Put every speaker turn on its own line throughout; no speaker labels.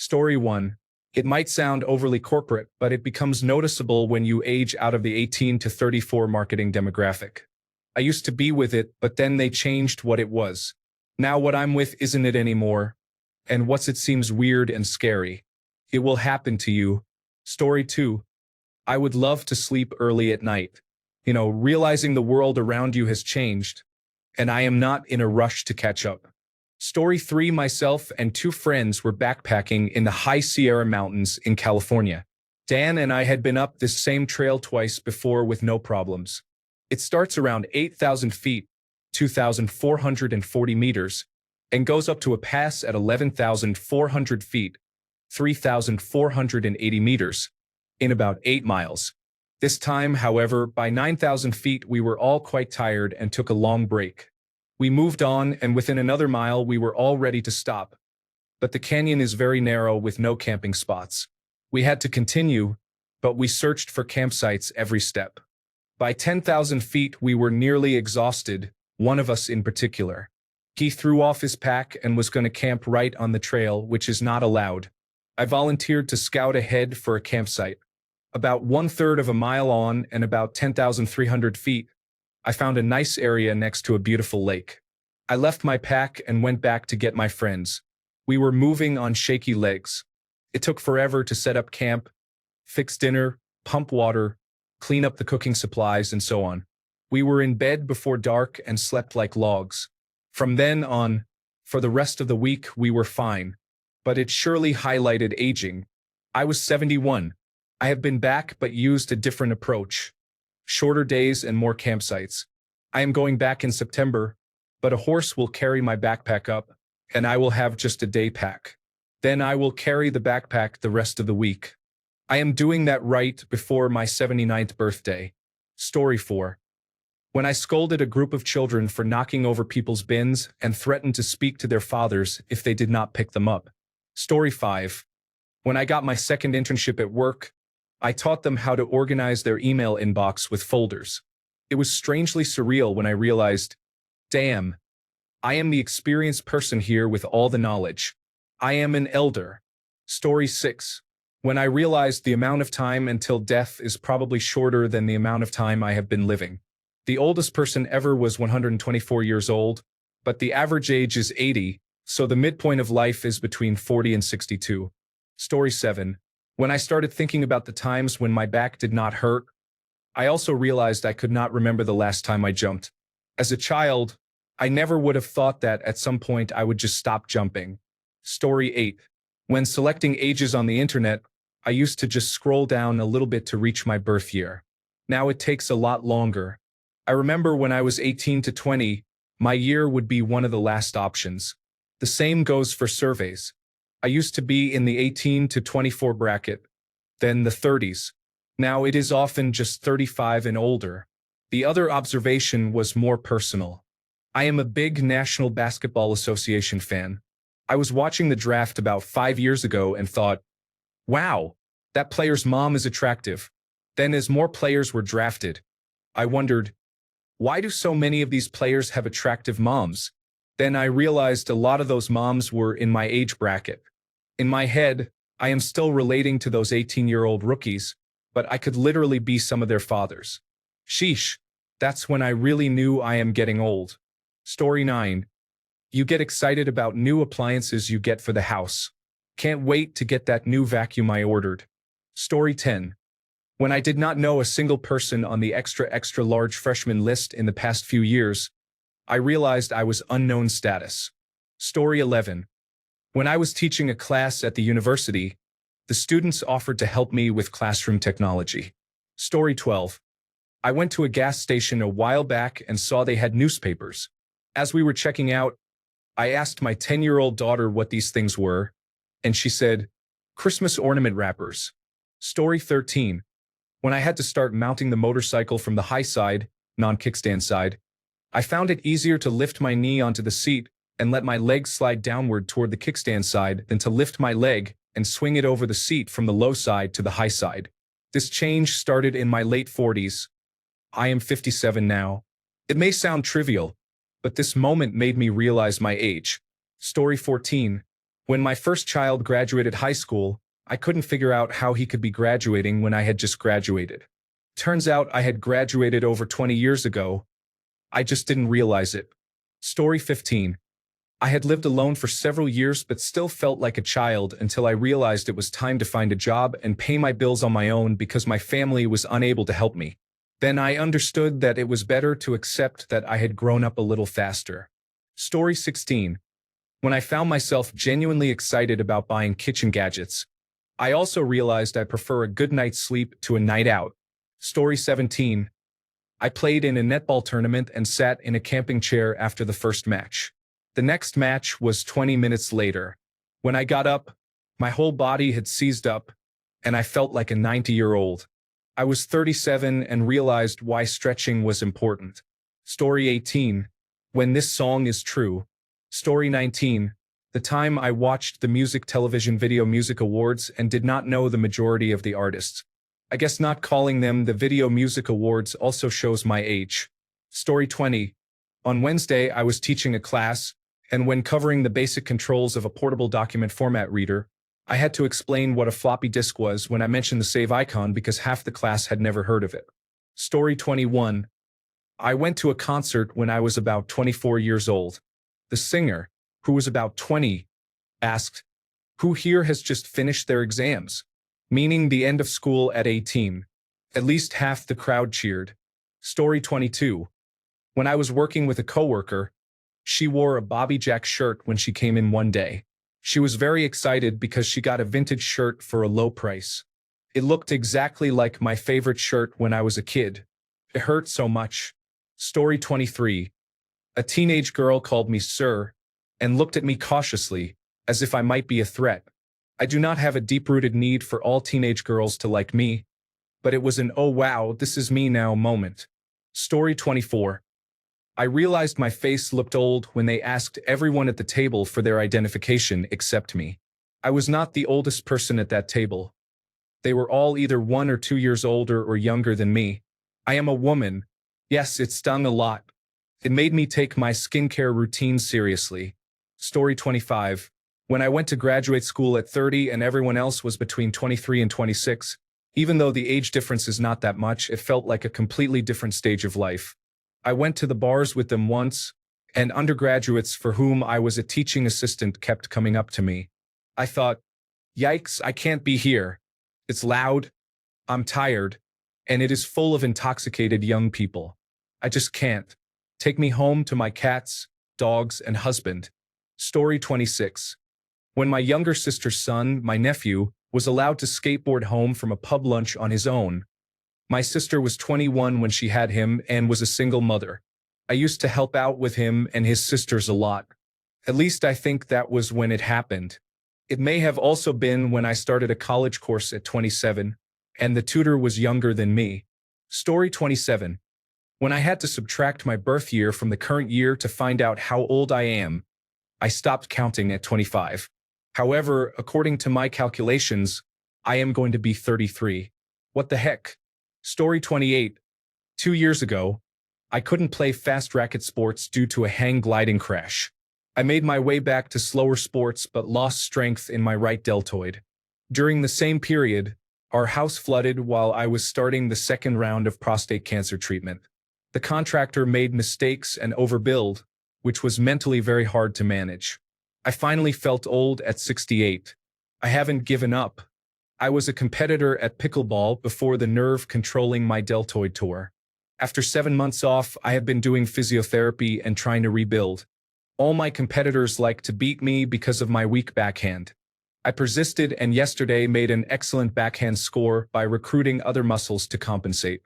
Story 1. It might sound overly corporate, but it becomes noticeable when you age out of the 18 to 34 marketing demographic. I used to be with it, but then they changed what it was. Now what I'm with isn't it anymore. And what's it seems weird and scary. It will happen to you. Story 2. I would love to sleep early at night. Realizing the world around you has changed, and I am not in a rush to catch up. Story 3. Myself and two friends were backpacking in the high Sierra Mountains in California. Dan and I had been up this same trail twice before with no problems. It starts around 8,000 feet, 2,440 meters, and goes up to a pass at 11,400 feet, 3,480 meters, in about 8 miles. This time, however, by 9,000 feet we were all quite tired and took a long break. We moved on, and within another mile we were all ready to stop. But the canyon is very narrow with no camping spots. We had to continue, but we searched for campsites every step. By 10,000 feet we were nearly exhausted, one of us in particular. He threw off his pack and was going to camp right on the trail, which is not allowed. I volunteered to scout ahead for a campsite. About 1/3 of a mile on and about 10,300 feet, I found a nice area next to a beautiful lake. I left my pack and went back to get my friends. We were moving on shaky legs. It took forever to set up camp, fix dinner, pump water, clean up the cooking supplies, and so on. We were in bed before dark and slept like logs. From then on, for the rest of the week, we were fine. But it surely highlighted aging. I was 71. I have been back but used a different approach. Shorter days and more campsites. I am going back in September, but a horse will carry my backpack up, and I will have just a day pack. Then I will carry the backpack the rest of the week. I am doing that right before my 79th birthday. Story 4. When I scolded a group of children for knocking over people's bins and threatened to speak to their fathers if they did not pick them up. Story 5. When I got my second internship at work, I taught them how to organize their email inbox with folders. It was strangely surreal when I realized, damn, I am the experienced person here with all the knowledge. I am an elder. Story 6. When I realized the amount of time until death is probably shorter than the amount of time I have been living. The oldest person ever was 124 years old, but the average age is 80, so the midpoint of life is between 40 and 62. Story 7. When I started thinking about the times when my back did not hurt, I also realized I could not remember the last time I jumped. As a child, I never would have thought that at some point I would just stop jumping. Story 8. When selecting ages on the internet, I used to just scroll down a little bit to reach my birth year. Now it takes a lot longer. I remember when I was 18 to 20, my year would be one of the last options. The same goes for surveys. I used to be in the 18 to 24 bracket, then the 30s. Now it is often just 35 and older. The other observation was more personal. I am a big National Basketball Association fan. I was watching the draft about 5 years ago and thought, wow, that player's mom is attractive. Then as more players were drafted, I wondered, why do so many of these players have attractive moms? Then I realized a lot of those moms were in my age bracket. In my head, I am still relating to those 18-year-old rookies, but I could literally be some of their fathers. Sheesh, that's when I really knew I am getting old. Story 9. You get excited about new appliances you get for the house. Can't wait to get that new vacuum I ordered. Story 10. When I did not know a single person on the extra large freshman list in the past few years, I realized I was unknown status. Story 11. When I was teaching a class at the university, the students offered to help me with classroom technology. Story 12. I went to a gas station a while back and saw they had newspapers. As we were checking out, I asked my 10-year-old daughter what these things were, and she said, Christmas ornament wrappers. Story 13. When I had to start mounting the motorcycle from the high side, non-kickstand side, I found it easier to lift my knee onto the seat and let my leg slide downward toward the kickstand side than to lift my leg and swing it over the seat from the low side to the high side. This change started in my late 40s. I am 57 now. It may sound trivial, but this moment made me realize my age. Story 14. When my first child graduated high school, I couldn't figure out how he could be graduating when I had just graduated. Turns out I had graduated over 20 years ago. I just didn't realize it. Story 15. I had lived alone for several years but still felt like a child until I realized it was time to find a job and pay my bills on my own because my family was unable to help me. Then I understood that it was better to accept that I had grown up a little faster. Story 16. When I found myself genuinely excited about buying kitchen gadgets, I also realized I prefer a good night's sleep to a night out. Story 17. I played in a netball tournament and sat in a camping chair after the first match. The next match was 20 minutes later. When I got up, my whole body had seized up, and I felt like a 90-year-old. I was 37 and realized why stretching was important. Story 18. When this song is true. Story 19. The time I watched the Television Video Music Awards and did not know the majority of the artists. I guess not calling them the Video Music Awards also shows my age. Story 20. On Wednesday, I was teaching a class, and when covering the basic controls of a portable document format reader, I had to explain what a floppy disk was when I mentioned the save icon because half the class had never heard of it. Story 21. I went to a concert when I was about 24 years old. The singer, who was about 20, asked, "Who here has just finished their exams?" Meaning the end of school at 18. At least half the crowd cheered. Story 22. When I was working with a coworker, she wore a Bobby Jack shirt when she came in one day. She was very excited because she got a vintage shirt for a low price. It looked exactly like my favorite shirt when I was a kid. It hurt so much. Story 23. A teenage girl called me sir and looked at me cautiously, as if I might be a threat. I do not have a deep-rooted need for all teenage girls to like me, but it was an "oh wow, this is me now" moment. Story 24. I realized my face looked old when they asked everyone at the table for their identification except me. I was not the oldest person at that table. They were all either 1 or 2 years older or younger than me. I am a woman. Yes, it stung a lot. It made me take my skincare routine seriously. Story 25. When I went to graduate school at 30 and everyone else was between 23 and 26, even though the age difference is not that much, it felt like a completely different stage of life. I went to the bars with them once, and undergraduates for whom I was a teaching assistant kept coming up to me. I thought, yikes, I can't be here. It's loud, I'm tired, and it is full of intoxicated young people. I just can't. Take me home to my cats, dogs, and husband. Story 26. When my younger sister's son, my nephew, was allowed to skateboard home from a pub lunch on his own. My sister was 21 when she had him and was a single mother. I used to help out with him and his sisters a lot. At least I think that was when it happened. It may have also been when I started a college course at 27, and the tutor was younger than me. Story 27. When I had to subtract my birth year from the current year to find out how old I am, I stopped counting at 25. However, according to my calculations, I am going to be 33. What the heck? Story 28. 2 years ago, I couldn't play fast racket sports due to a hang gliding crash. I made my way back to slower sports but lost strength in my right deltoid. During the same period, our house flooded while I was starting the second round of prostate cancer treatment. The contractor made mistakes and overbilled, which was mentally very hard to manage. I finally felt old at 68. I haven't given up. I was a competitor at pickleball before the nerve controlling my deltoid tore. After 7 months off, I have been doing physiotherapy and trying to rebuild. All my competitors like to beat me because of my weak backhand. I persisted and yesterday made an excellent backhand score by recruiting other muscles to compensate.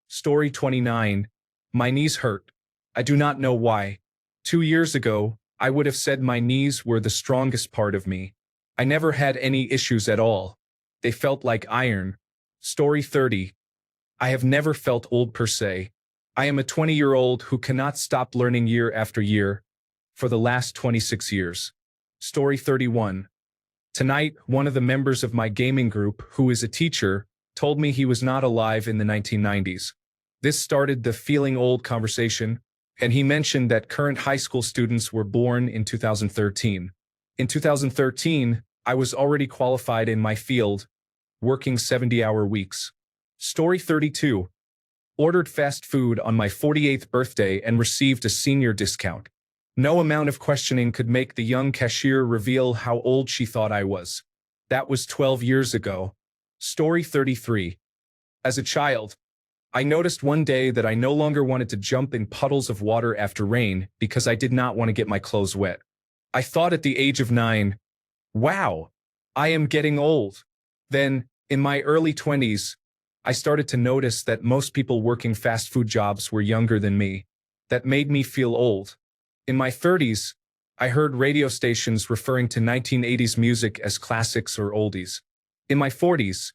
Story 29. My knees hurt. I do not know why. 2 years ago, I would have said my knees were the strongest part of me. I never had any issues at all. They felt like iron. Story 30. I have never felt old per se. I am a 20-year-old who cannot stop learning year after year for the last 26 years. Story 31. Tonight, one of the members of my gaming group, who is a teacher, told me he was not alive in the 1990s. This started the feeling old conversation, and he mentioned that current high school students were born in 2013. In 2013, I was already qualified in my field, working 70-hour weeks. Story 32. Ordered fast food on my 48th birthday and received a senior discount. No amount of questioning could make the young cashier reveal how old she thought I was. That was 12 years ago. Story 33. As a child, I noticed one day that I no longer wanted to jump in puddles of water after rain because I did not want to get my clothes wet. I thought at the age of 9, wow, I am getting old. Then, in my early 20s, I started to notice that most people working fast food jobs were younger than me. That made me feel old. In my 30s, I heard radio stations referring to 1980s music as classics or oldies. In my 40s,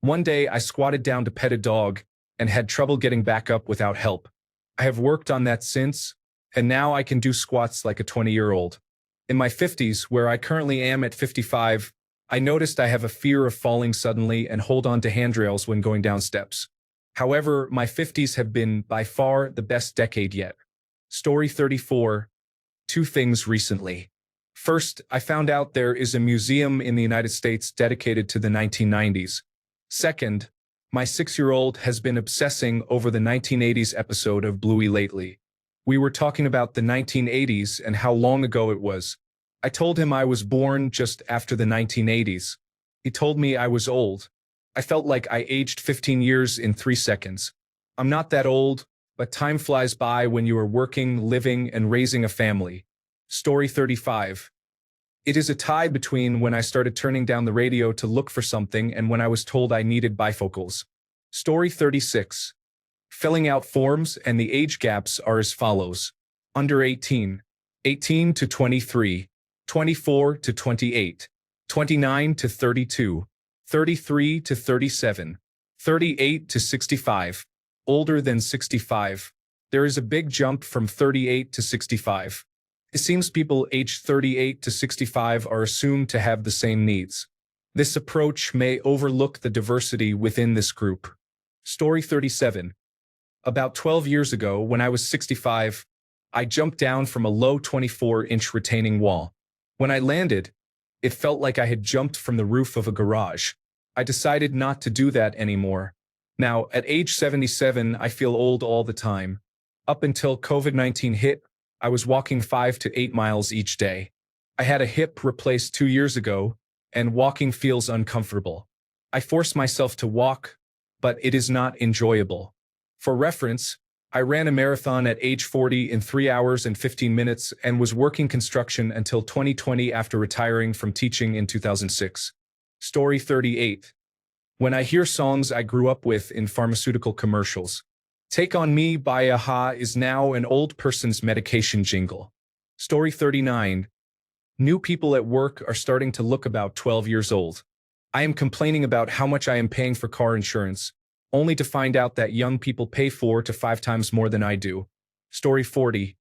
one day I squatted down to pet a dog and had trouble getting back up without help. I have worked on that since, and now I can do squats like a 20-year-old. In my 50s, where I currently am at 55, I noticed I have a fear of falling suddenly and hold on to handrails when going down steps. However, my 50s have been by far the best decade yet. Story 34. 2 things recently. First, I found out there is a museum in the United States dedicated to the 1990s. Second, my 6-year-old has been obsessing over the 1980s episode of Bluey lately. We were talking about the 1980s and how long ago it was. I told him I was born just after the 1980s. He told me I was old. I felt like I aged 15 years in 3 seconds. I'm not that old, but time flies by when you are working, living, and raising a family. Story 35. It is a tie between when I started turning down the radio to look for something and when I was told I needed bifocals. Story 36. Filling out forms and the age gaps are as follows. Under 18, 18 to 23, 24 to 28, 29 to 32, 33 to 37, 38 to 65. Older than 65. There is a big jump from 38 to 65. It seems people aged 38 to 65 are assumed to have the same needs. This approach may overlook the diversity within this group. Story 37. About 12 years ago, when I was 65, I jumped down from a low 24-inch retaining wall. When I landed, it felt like I had jumped from the roof of a garage. I decided not to do that anymore. Now, at age 77, I feel old all the time. Up until COVID-19 hit, I was walking 5 to 8 miles each day. I had a hip replaced 2 years ago, and walking feels uncomfortable. I force myself to walk, but it is not enjoyable. For reference, I ran a marathon at age 40 in 3 hours and 15 minutes and was working construction until 2020 after retiring from teaching in 2006. Story 38. When I hear songs I grew up with in pharmaceutical commercials. Take On Me by Aha is now an old person's medication jingle. Story 39. New people at work are starting to look about 12 years old. I am complaining about how much I am paying for car insurance, only to find out that young people pay 4 to 5 times more than I do. Story 40.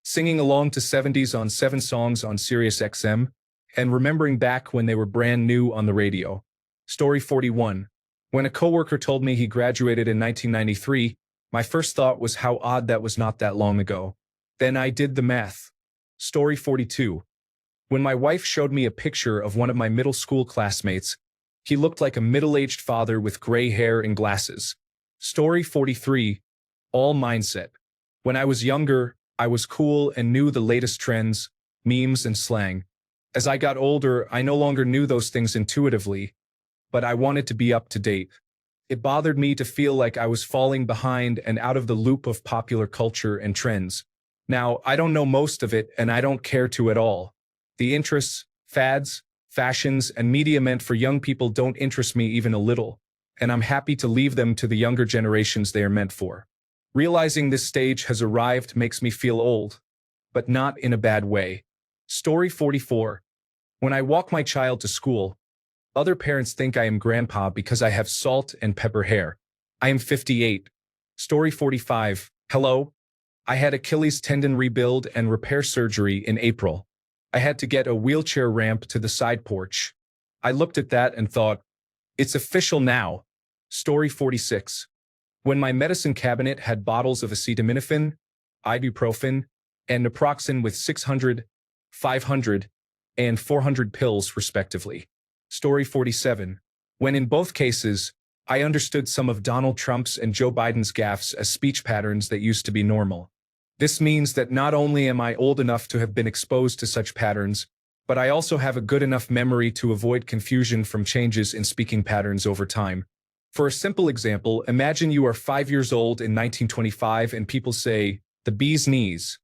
Singing along to 70s on 7 songs on Sirius XM, and remembering back when they were brand new on the radio. Story 41. When a coworker told me he graduated in 1993, my first thought was how odd that was not that long ago. Then I did the math. Story 42. When my wife showed me a picture of one of my middle school classmates, he looked like a middle-aged father with gray hair and glasses. Story 43. All mindset. When I was younger, I was cool and knew the latest trends, memes, and slang. As I got older, I no longer knew those things intuitively, but I wanted to be up to date. It bothered me to feel like I was falling behind and out of the loop of popular culture and trends. Now, I don't know most of it, and I don't care to at all. The interests, fads, fashions, and media meant for young people don't interest me even a little, and I'm happy to leave them to the younger generations they are meant for. Realizing this stage has arrived makes me feel old, but not in a bad way. Story 44. When I walk my child to school, other parents think I am grandpa because I have salt and pepper hair. I am 58. Story 45. Hello. I had Achilles tendon rebuild and repair surgery in April. I had to get a wheelchair ramp to the side porch. I looked at that and thought, it's official now. Story 46. When my medicine cabinet had bottles of acetaminophen, ibuprofen, and naproxen with 600, 500, and 400 pills, respectively. Story 47. When in both cases, I understood some of Donald Trump's and Joe Biden's gaffes as speech patterns that used to be normal. This means that not only am I old enough to have been exposed to such patterns, but I also have a good enough memory to avoid confusion from changes in speaking patterns over time. For a simple example, imagine you are 5 years old in 1925 and people say, the bee's knees.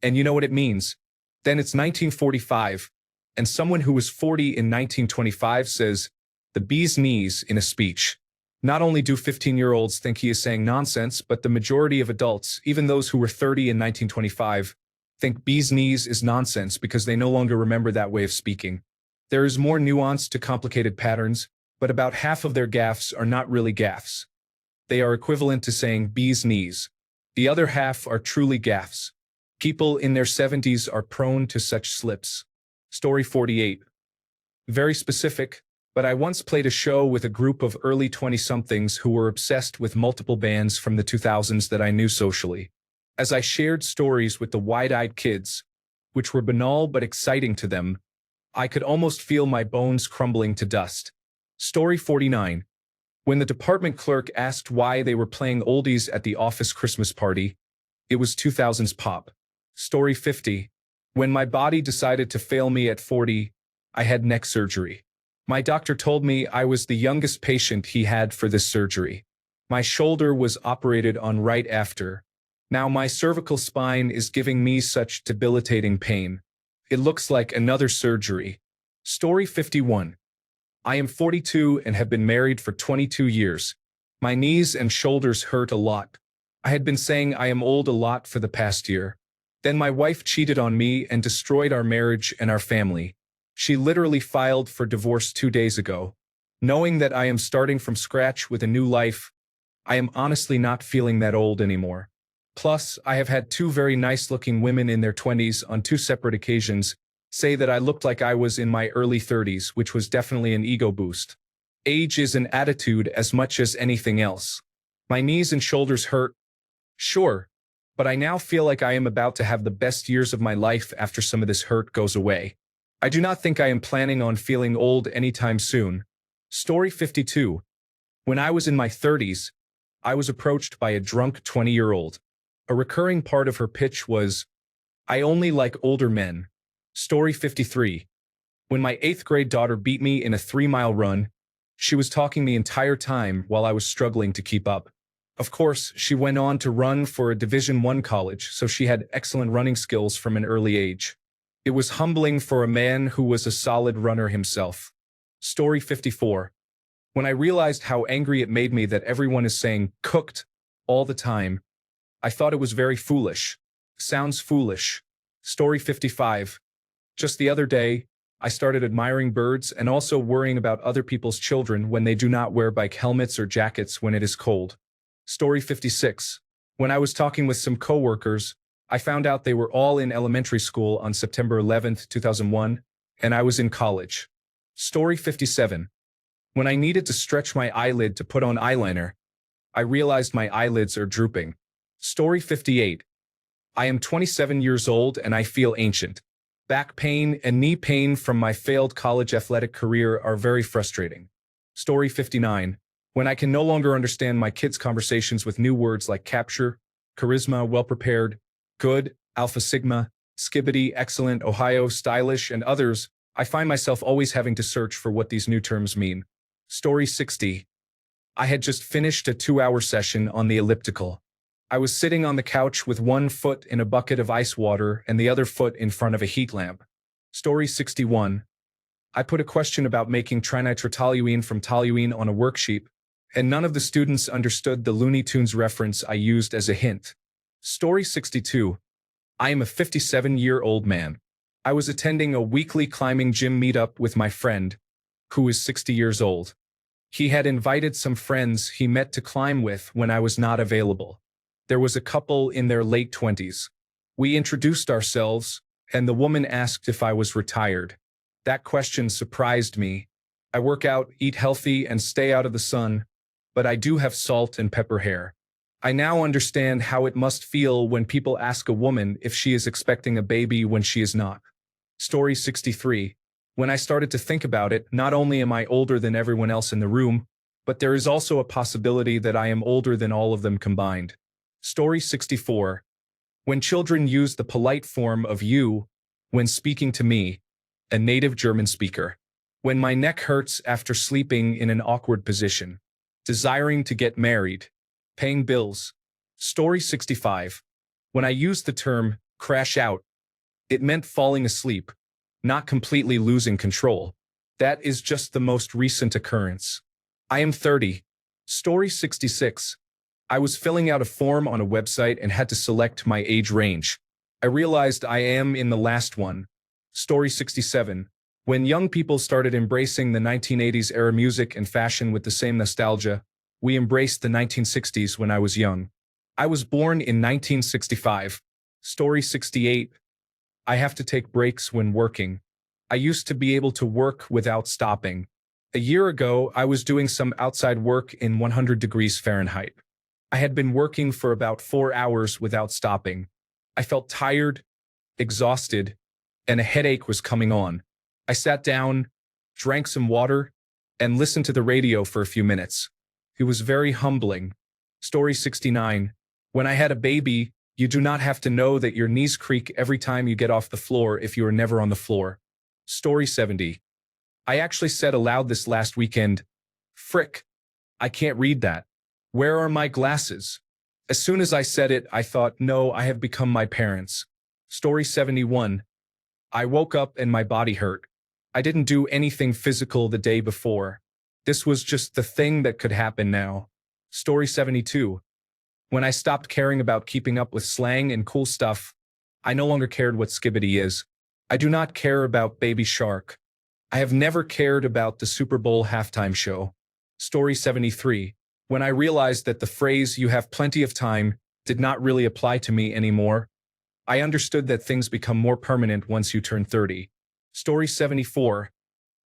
And you know what it means. Then it's 1945, and someone who was 40 in 1925 says, the bee's knees in a speech. Not only do 15-year-olds think he is saying nonsense, but the majority of adults, even those who were 30 in 1925, think bee's knees is nonsense because they no longer remember that way of speaking. There is more nuance to complicated patterns, but about half of their gaffes are not really gaffes. They are equivalent to saying bee's knees. The other half are truly gaffes. People in their 70s are prone to such slips. Story 48. Very specific, but I once played a show with a group of early 20-somethings who were obsessed with multiple bands from the 2000s that I knew socially. As I shared stories with the wide-eyed kids, which were banal but exciting to them, I could almost feel my bones crumbling to dust. Story 49. When the department clerk asked why they were playing oldies at the office Christmas party, it was 2000s pop. Story 50. When my body decided to fail me at 40, I had neck surgery. My doctor told me I was the youngest patient he had for this surgery. My shoulder was operated on right after. Now my cervical spine is giving me such debilitating pain. It looks like another surgery. Story 51. I am 42 and have been married for 22 years. My knees and shoulders hurt a lot. I had been saying I am old a lot for the past year. Then my wife cheated on me and destroyed our marriage and our family. She literally filed for divorce 2 days ago. Knowing that I am starting from scratch with a new life, I am honestly not feeling that old anymore. Plus, I have had 2 very nice-looking women in their 20s on 2 separate occasions say that I looked like I was in my early 30s, which was definitely an ego boost. Age is an attitude as much as anything else. My knees and shoulders hurt, sure, but I now feel like I am about to have the best years of my life after some of this hurt goes away. I do not think I am planning on feeling old anytime soon. Story 52. When I was in my 30s, I was approached by a drunk 20-year-old. A recurring part of her pitch was, I only like older men. Story 53. When my 8th grade daughter beat me in a 3-mile run, she was talking the entire time while I was struggling to keep up. Of course, she went on to run for a Division I college, so she had excellent running skills from an early age. It was humbling for a man who was a solid runner himself. Story 54. When I realized how angry it made me that everyone is saying cooked all the time, I thought it was very foolish. Sounds foolish. Story 55. Just the other day, I started admiring birds and also worrying about other people's children when they do not wear bike helmets or jackets when it is cold. Story 56. When I was talking with some coworkers, I found out they were all in elementary school on September 11, 2001, and I was in college. Story 57. When I needed to stretch my eyelid to put on eyeliner, I realized my eyelids are drooping. Story 58. I am 27 years old and I feel ancient. Back pain and knee pain from my failed college athletic career are very frustrating. Story 59. When I can no longer understand my kids' conversations with new words like capture, charisma, well-prepared, good, alpha sigma, skibbity, excellent, Ohio, stylish, and others, I find myself always having to search for what these new terms mean. Story 60. I had just finished a 2-hour session on the elliptical. I was sitting on the couch with one foot in a bucket of ice water and the other foot in front of a heat lamp. Story 61. I put a question about making trinitrotoluene from toluene on a worksheet, and none of the students understood the Looney Tunes reference I used as a hint. Story 62. I am a 57-year-old man. I was attending a weekly climbing gym meetup with my friend, who is 60 years old. He had invited some friends he met to climb with when I was not available. There was a couple in their late 20s. We introduced ourselves, and the woman asked if I was retired. That question surprised me. I work out, eat healthy, and stay out of the sun, but I do have salt and pepper hair. I now understand how it must feel when people ask a woman if she is expecting a baby when she is not. Story 63. When I started to think about it, not only am I older than everyone else in the room, but there is also a possibility that I am older than all of them combined. Story 64. When children use the polite form of you when speaking to me, a native German speaker. When my neck hurts after sleeping in an awkward position. Desiring to get married. Paying bills. Story 65. When I used the term crash out, it meant falling asleep, not completely losing control. That is just the most recent occurrence. I am 30. Story 66. I was filling out a form on a website and had to select my age range. I realized I am in the last one. Story 67. When young people started embracing the 1980s era music and fashion with the same nostalgia, we embraced the 1960s when I was young. I was born in 1965. Story 68. I have to take breaks when working. I used to be able to work without stopping. A year ago, I was doing some outside work in 100 degrees Fahrenheit. I had been working for about 4 hours without stopping. I felt tired, exhausted, and a headache was coming on. I sat down, drank some water, and listened to the radio for a few minutes. It was very humbling. Story 69. When I had a baby, you do not have to know that your knees creak every time you get off the floor if you are never on the floor. Story 70. I actually said aloud this last weekend, "Frick, I can't read that. Where are my glasses?" As soon as I said it, I thought, no, I have become my parents. Story 71. I woke up and my body hurt. I didn't do anything physical the day before. This was just the thing that could happen now. Story 72. When I stopped caring about keeping up with slang and cool stuff, I no longer cared what skibbity is. I do not care about Baby Shark. I have never cared about the Super Bowl halftime show. Story 73. When I realized that the phrase, "you have plenty of time," did not really apply to me anymore, I understood that things become more permanent once you turn 30. Story 74.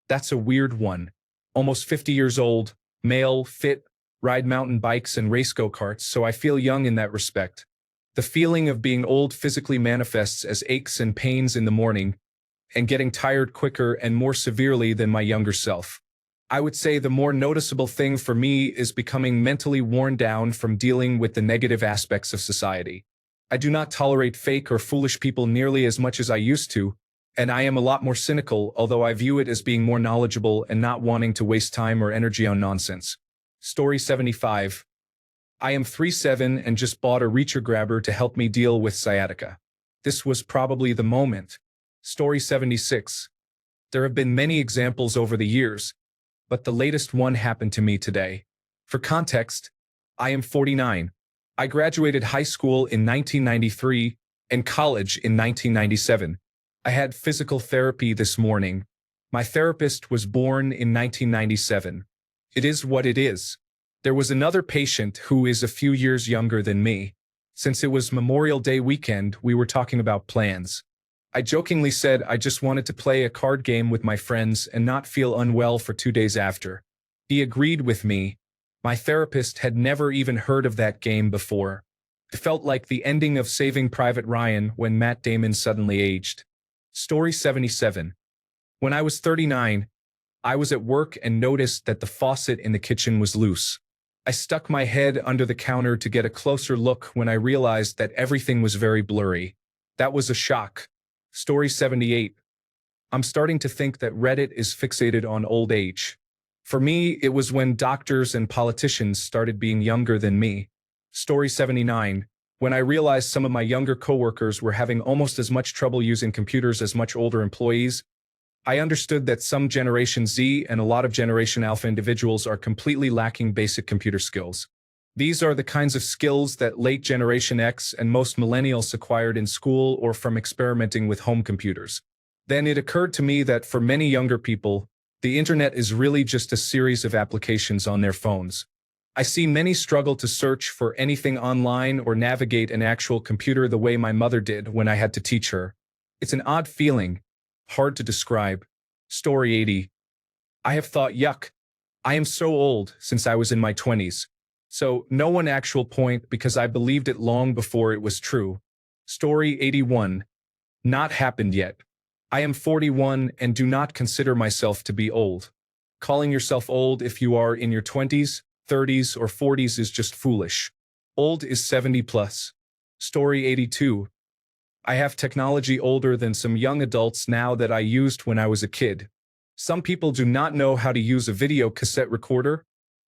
That's a weird one. Almost 50 years old, male, fit, ride mountain bikes and race go-karts, so I feel young in that respect. The feeling of being old physically manifests as aches and pains in the morning, and getting tired quicker and more severely than my younger self. I would say the more noticeable thing for me is becoming mentally worn down from dealing with the negative aspects of society. I do not tolerate fake or foolish people nearly as much as I used to, and I am a lot more cynical, although I view it as being more knowledgeable and not wanting to waste time or energy on nonsense. Story 75. I am 37 and just bought a Reacher grabber to help me deal with sciatica. This was probably the moment. Story 76. There have been many examples over the years, but the latest one happened to me today. For context, I am 49. I graduated high school in 1993 and college in 1997. I had physical therapy this morning. My therapist was born in 1997. It is what it is. There was another patient who is a few years younger than me. Since it was Memorial Day weekend, we were talking about plans. I jokingly said I just wanted to play a card game with my friends and not feel unwell for 2 days after. He agreed with me. My therapist had never even heard of that game before. It felt like the ending of Saving Private Ryan when Matt Damon suddenly aged. Story 77. When I was 39, I was at work and noticed that the faucet in the kitchen was loose. I stuck my head under the counter to get a closer look when I realized that everything was very blurry. That was a shock. Story 78. I'm starting to think that Reddit is fixated on old age. For me, it was when doctors and politicians started being younger than me. Story 79. When I realized some of my younger coworkers were having almost as much trouble using computers as much older employees, I understood that some Generation Z and a lot of Generation Alpha individuals are completely lacking basic computer skills. These are the kinds of skills that late Generation X and most millennials acquired in school or from experimenting with home computers. Then it occurred to me that for many younger people, the internet is really just a series of applications on their phones. I see many struggle to search for anything online or navigate an actual computer the way my mother did when I had to teach her. It's an odd feeling, hard to describe. Story 80. I have thought, yuck, I am so old since I was in my 20s. So no one actual point because I believed it long before it was true. Story 81. Not happened yet. I am 41 and do not consider myself to be old. Calling yourself old if you are in your 20s, 30s, or 40s is just foolish. Old is 70 plus. Story 82. I have technology older than some young adults now that I used when I was a kid. Some people do not know how to use a video cassette recorder,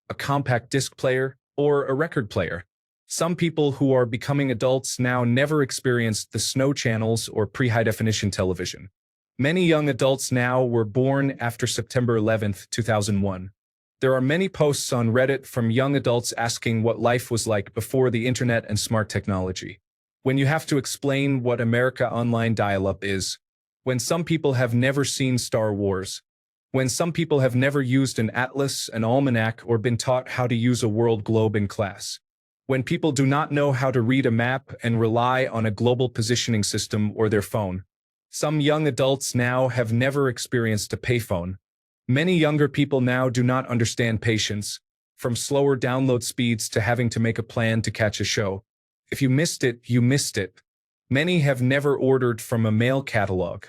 a compact disc player, or a record player. Some people who are becoming adults now never experienced the snow channels or pre-high-definition television. Many young adults now were born after September 11th, 2001. There are many posts on Reddit from young adults asking what life was like before the internet and smart technology. When you have to explain what America Online dial-up is, when some people have never seen Star Wars, when some people have never used an atlas, an almanac, or been taught how to use a world globe in class, when people do not know how to read a map and rely on a global positioning system or their phone. Some young adults now have never experienced a payphone. Many younger people now do not understand patience, from slower download speeds to having to make a plan to catch a show. If you missed it, you missed it. Many have never ordered from a mail catalog.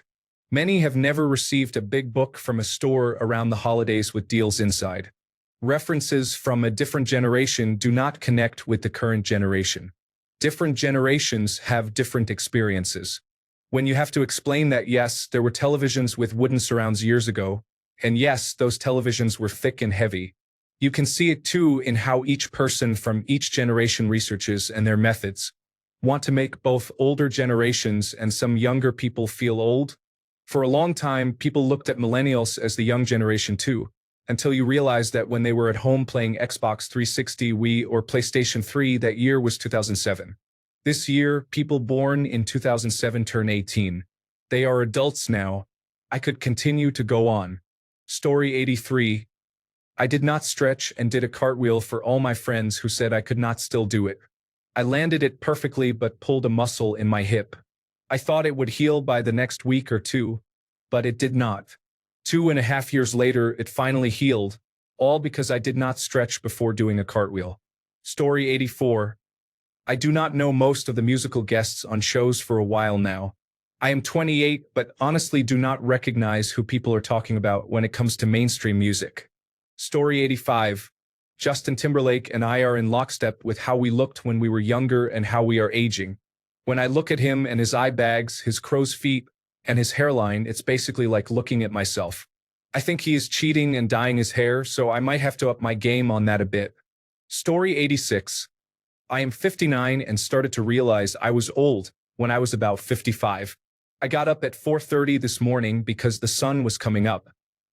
Many have never received a big book from a store around the holidays with deals inside. References from a different generation do not connect with the current generation. Different generations have different experiences. When you have to explain that yes, there were televisions with wooden surrounds years ago, and yes, those televisions were thick and heavy, you can see it too in how each person from each generation researches and their methods want to make both older generations and some younger people feel old. For a long time, people looked at millennials as the young generation too, until you realize that when they were at home playing Xbox 360, Wii, or PlayStation 3, that year was 2007. This year, people born in 2007 turn 18. They are adults now. I could continue to go on. Story 83. I did not stretch and did a cartwheel for all my friends who said I could not still do it. I landed it perfectly but pulled a muscle in my hip. I thought it would heal by the next week or two, but it did not. 2.5 years later, it finally healed, all because I did not stretch before doing a cartwheel. Story 84. I do not know most of the musical guests on shows for a while now. I am 28, but honestly do not recognize who people are talking about when it comes to mainstream music. Story 85. Justin Timberlake and I are in lockstep with how we looked when we were younger and how we are aging. When I look at him and his eye bags, his crow's feet, and his hairline, it's basically like looking at myself. I think he is cheating and dyeing his hair, so I might have to up my game on that a bit. Story 86. I am 59 and started to realize I was old when I was about 55. I got up at 4:30 this morning because the sun was coming up.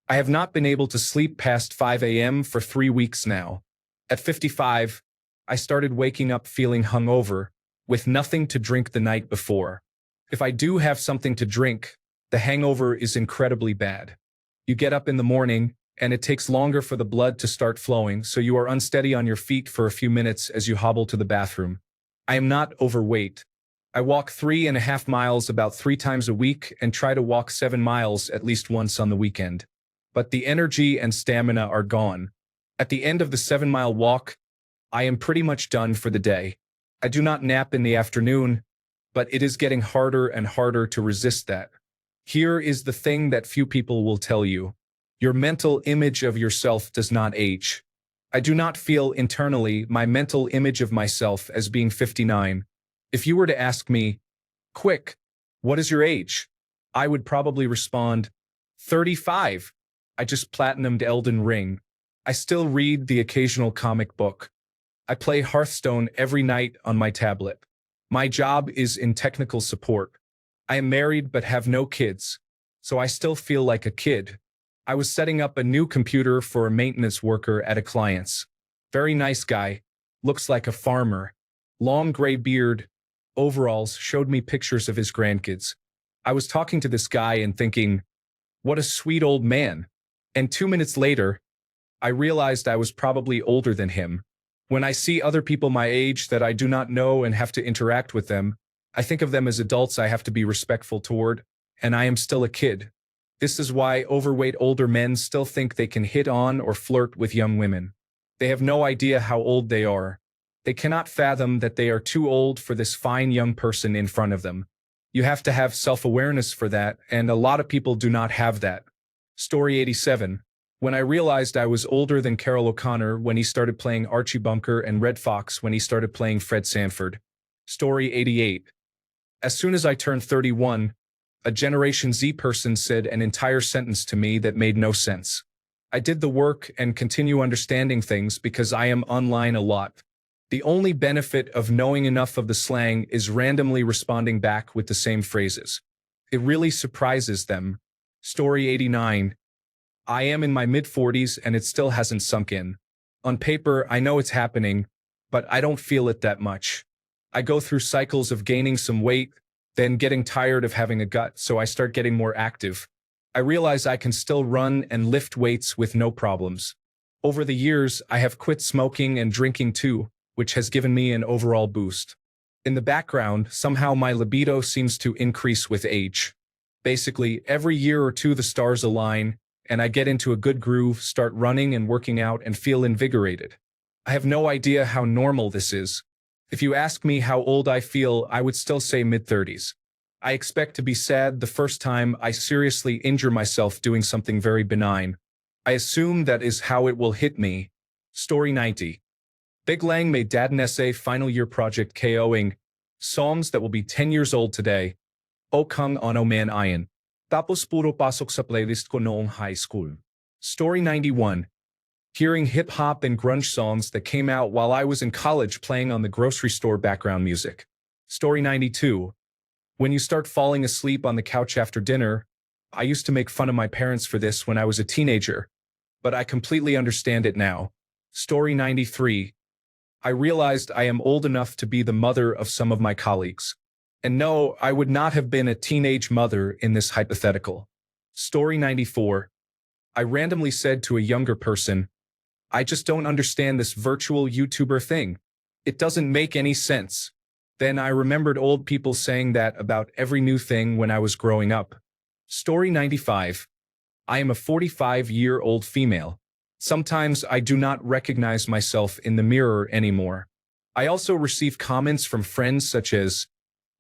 I have not been able to sleep past 5 a.m. for 3 weeks now. At 55, I started waking up feeling hungover, with nothing to drink the night before. If I do have something to drink, the hangover is incredibly bad. You get up in the morning, and it takes longer for the blood to start flowing, so you are unsteady on your feet for a few minutes as you hobble to the bathroom. I am not overweight. I walk 3.5 miles about 3 times a week and try to walk 7 miles at least once on the weekend. But the energy and stamina are gone. At the end of the 7-mile walk, I am pretty much done for the day. I do not nap in the afternoon, but it is getting harder and harder to resist that. Here is the thing that few people will tell you. Your mental image of yourself does not age. I do not feel internally my mental image of myself as being 59. If you were to ask me, quick, what is your age? I would probably respond, 35. I just platinumed Elden Ring. I still read the occasional comic book. I play Hearthstone every night on my tablet. My job is in technical support. I am married but have no kids, so I still feel like a kid. I was setting up a new computer for a maintenance worker at a client's. Very nice guy, looks like a farmer. Long gray beard, overalls, showed me pictures of his grandkids. I was talking to this guy and thinking, what a sweet old man. And 2 minutes later, I realized I was probably older than him. When I see other people my age that I do not know and have to interact with them, I think of them as adults I have to be respectful toward, and I am still a kid. This is why overweight older men still think they can hit on or flirt with young women. They have no idea how old they are. They cannot fathom that they are too old for this fine young person in front of them. You have to have self-awareness for that, and a lot of people do not have that. Story 87. When I realized I was older than Carroll O'Connor when he started playing Archie Bunker and Red Fox when he started playing Fred Sanford. Story 88. As soon as I turned 31, a Generation Z person said an entire sentence to me that made no sense. I did the work and continue understanding things because I am online a lot. The only benefit of knowing enough of the slang is randomly responding back with the same phrases. It really surprises them. Story 89. I am in my mid-40s and it still hasn't sunk in. On paper, I know it's happening, but I don't feel it that much. I go through cycles of gaining some weight, then getting tired of having a gut, so I start getting more active. I realize I can still run and lift weights with no problems. Over the years, I have quit smoking and drinking too, which has given me an overall boost. In the background, somehow my libido seems to increase with age. Basically, every year or two the stars align, and I get into a good groove, start running and working out, and feel invigorated. I have no idea how normal this is. If you ask me how old I feel, I would still say mid-30s. I expect to be sad the first time I seriously injure myself doing something very benign. I assume that is how it will hit me. Story 90. Big Lang made dad an essay final year project KOing songs that will be 10 years old today. O kung ano man ayan. Tapos puro pasok sa playlist ko noong high school. Story 91. Hearing hip-hop and grunge songs that came out while I was in college playing on the grocery store background music. Story 92. When you start falling asleep on the couch after dinner, I used to make fun of my parents for this when I was a teenager, but I completely understand it now. Story 93. I realized I am old enough to be the mother of some of my colleagues. And no, I would not have been a teenage mother in this hypothetical. Story 94. I randomly said to a younger person, I just don't understand this virtual YouTuber thing. It doesn't make any sense. Then I remembered old people saying that about every new thing when I was growing up. Story 95. I am a 45-year-old female. Sometimes I do not recognize myself in the mirror anymore. I also receive comments from friends such as,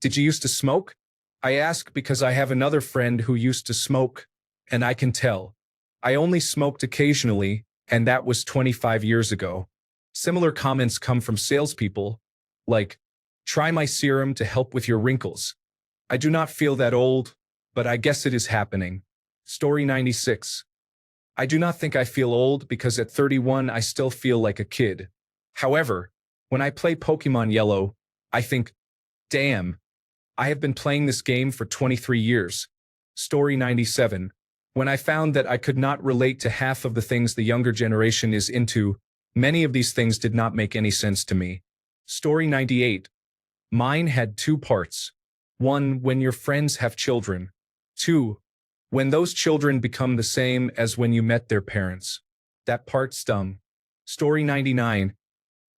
"Did you used to smoke?" I ask because I have another friend who used to smoke, and I can tell. I only smoked occasionally, and that was 25 years ago. Similar comments come from salespeople, like, "Try my serum to help with your wrinkles." I do not feel that old, but I guess it is happening. Story 96. I do not think I feel old because at 31 I still feel like a kid. However, when I play Pokemon Yellow, I think, damn, I have been playing this game for 23 years. Story 97. When I found that I could not relate to half of the things the younger generation is into, many of these things did not make any sense to me. Story 98. Mine had two parts. 1. When your friends have children. 2. When those children become the same as when you met their parents. That part stung. Story 99.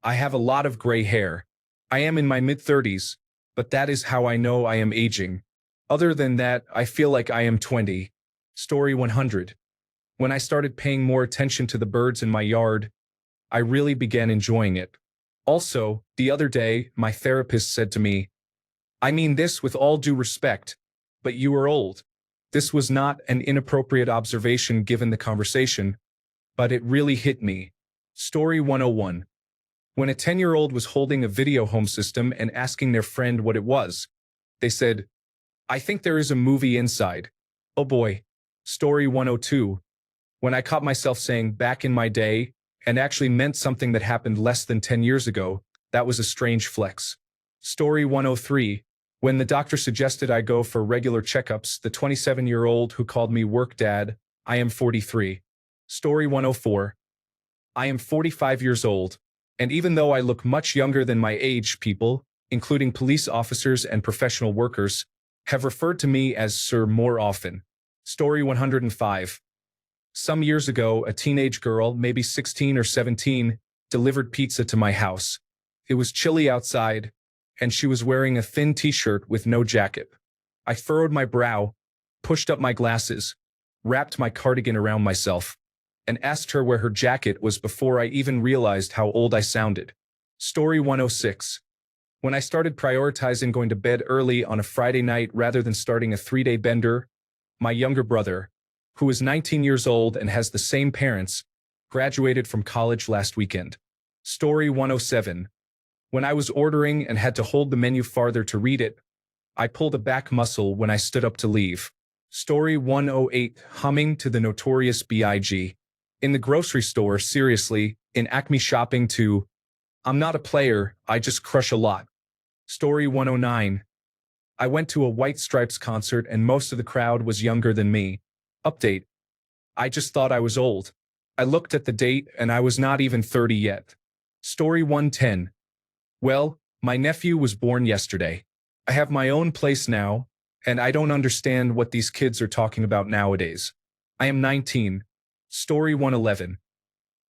I have a lot of gray hair. I am in my mid-30s, but that is how I know I am aging. Other than that, I feel like I am 20. Story 100. When I started paying more attention to the birds in my yard, I really began enjoying it. Also, the other day, my therapist said to me, I mean this with all due respect, but you are old. This was not an inappropriate observation given the conversation, but it really hit me. Story 101. When a 10-year-old was holding a video home system and asking their friend what it was, they said, I think there is a movie inside. Oh boy. Story 102. When I caught myself saying back in my day and actually meant something that happened less than 10 years ago, that was a strange flex. Story 103. When the doctor suggested I go for regular checkups, the 27-year-old who called me work dad, I am 43. Story 104. I am 45 years old, and even though I look much younger than my age, people, including police officers and professional workers, have referred to me as sir more often. Story 105. Some years ago, a teenage girl, maybe 16 or 17, delivered pizza to my house. It was chilly outside, and she was wearing a thin t-shirt with no jacket. I furrowed my brow, pushed up my glasses, wrapped my cardigan around myself, and asked her where her jacket was before I even realized how old I sounded. Story 106. When I started prioritizing going to bed early on a Friday night rather than starting a 3-day bender, my younger brother, who is 19 years old and has the same parents, graduated from college last weekend. Story 107. When I was ordering and had to hold the menu farther to read it, I pulled a back muscle when I stood up to leave. Story 108. Humming to the Notorious B.I.G. In the grocery store, seriously, in Acme shopping to, I'm not a player, I just crush a lot. Story 109. I went to a White Stripes concert and most of the crowd was younger than me. Update. I just thought I was old. I looked at the date and I was not even 30 yet. Story 110. Well, my nephew was born yesterday. I have my own place now, and I don't understand what these kids are talking about nowadays. I am 19. Story 111.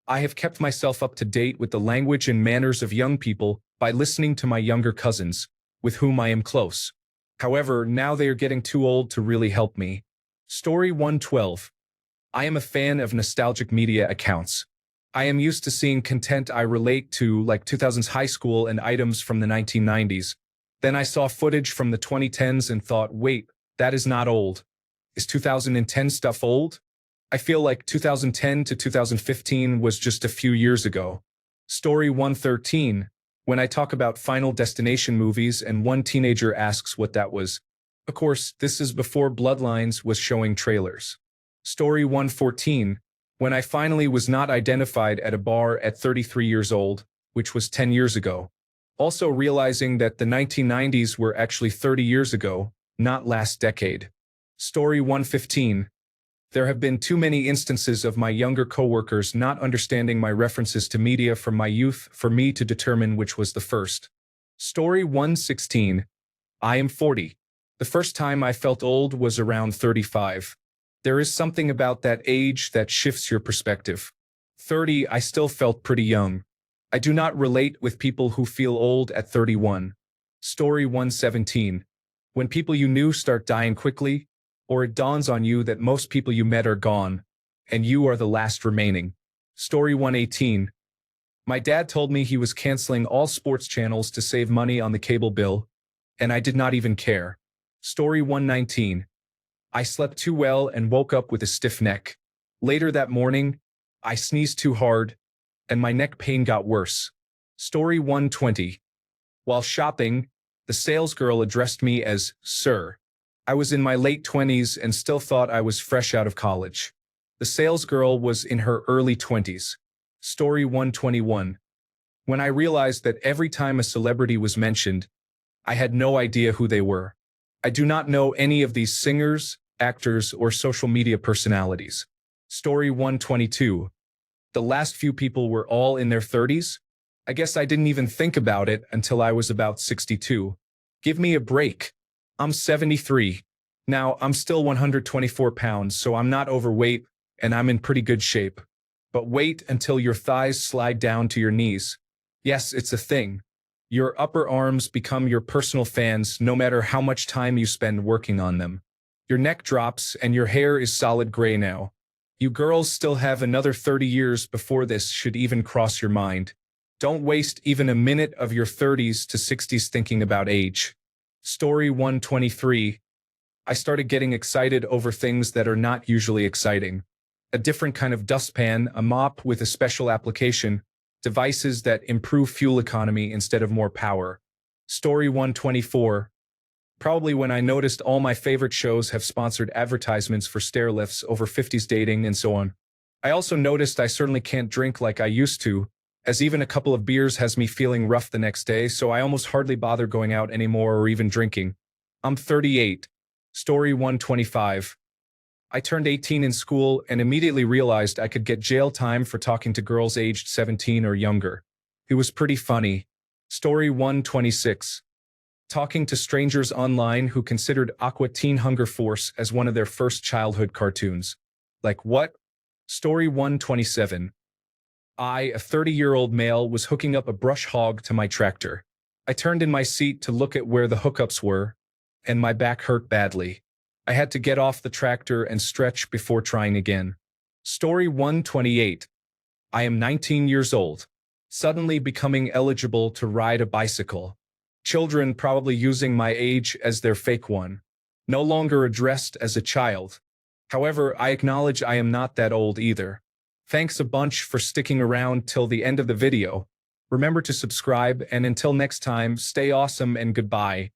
I have kept myself up to date with the language and manners of young people by listening to my younger cousins, with whom I am close. However, now they are getting too old to really help me. Story 112. I am a fan of nostalgic media accounts. I am used to seeing content I relate to, like 2000s high school and items from the 1990s. Then I saw footage from the 2010s and thought, wait, that is not old. Is 2010 stuff old? I feel like 2010 to 2015 was just a few years ago. Story 113. When I talk about Final Destination movies and one teenager asks what that was. Of course, this is before Bloodlines was showing trailers. Story 114. When I finally was not identified at a bar at 33 years old, which was 10 years ago. Also realizing that the 1990s were actually 30 years ago, not last decade. Story 115. There have been too many instances of my younger coworkers not understanding my references to media from my youth for me to determine which was the first. Story 116. I am 40. The first time I felt old was around 35. There is something about that age that shifts your perspective. 30, I still felt pretty young. I do not relate with people who feel old at 31. Story 117. When people you knew start dying quickly, or it dawns on you that most people you met are gone, and you are the last remaining. Story 118. My dad told me he was canceling all sports channels to save money on the cable bill, and I did not even care. Story 119. I slept too well and woke up with a stiff neck. Later that morning, I sneezed too hard, and my neck pain got worse. Story 120. While shopping, the salesgirl addressed me as Sir. I was in my late 20s and still thought I was fresh out of college. The salesgirl was in her early 20s. Story 121. When I realized that every time a celebrity was mentioned, I had no idea who they were. I do not know any of these singers, actors, or social media personalities. Story 122. The last few people were all in their 30s? I guess I didn't even think about it until I was about 62. Give me a break. I'm 73. Now, I'm still 124 pounds, so I'm not overweight, and I'm in pretty good shape. But wait until your thighs slide down to your knees. Yes, it's a thing. Your upper arms become your personal fans no matter how much time you spend working on them. Your neck drops and your hair is solid gray now. You girls still have another 30 years before this should even cross your mind. Don't waste even a minute of your 30s to 60s thinking about age. Story 123. I started getting excited over things that are not usually exciting. A different kind of dustpan, a mop with a special application, devices that improve fuel economy instead of more power. Story 124. Probably when I noticed all my favorite shows have sponsored advertisements for stair lifts, over 50s dating, and so on. I also noticed I certainly can't drink like I used to, as even a couple of beers has me feeling rough the next day, so I almost hardly bother going out anymore or even drinking. I'm 38. Story 125. I turned 18 in school and immediately realized I could get jail time for talking to girls aged 17 or younger. It was pretty funny. Story 126. Talking to strangers online who considered Aqua Teen Hunger Force as one of their first childhood cartoons. Like what? Story 127. I, a 30-year-old male, was hooking up a brush hog to my tractor. I turned in my seat to look at where the hookups were, and my back hurt badly. I had to get off the tractor and stretch before trying again. Story 128. I am 19 years old, suddenly becoming eligible to ride a bicycle. Children probably using my age as their fake one. No longer addressed as a child. However, I acknowledge I am not that old either. Thanks a bunch for sticking around till the end of the video. Remember to subscribe, and until next time, stay awesome and goodbye.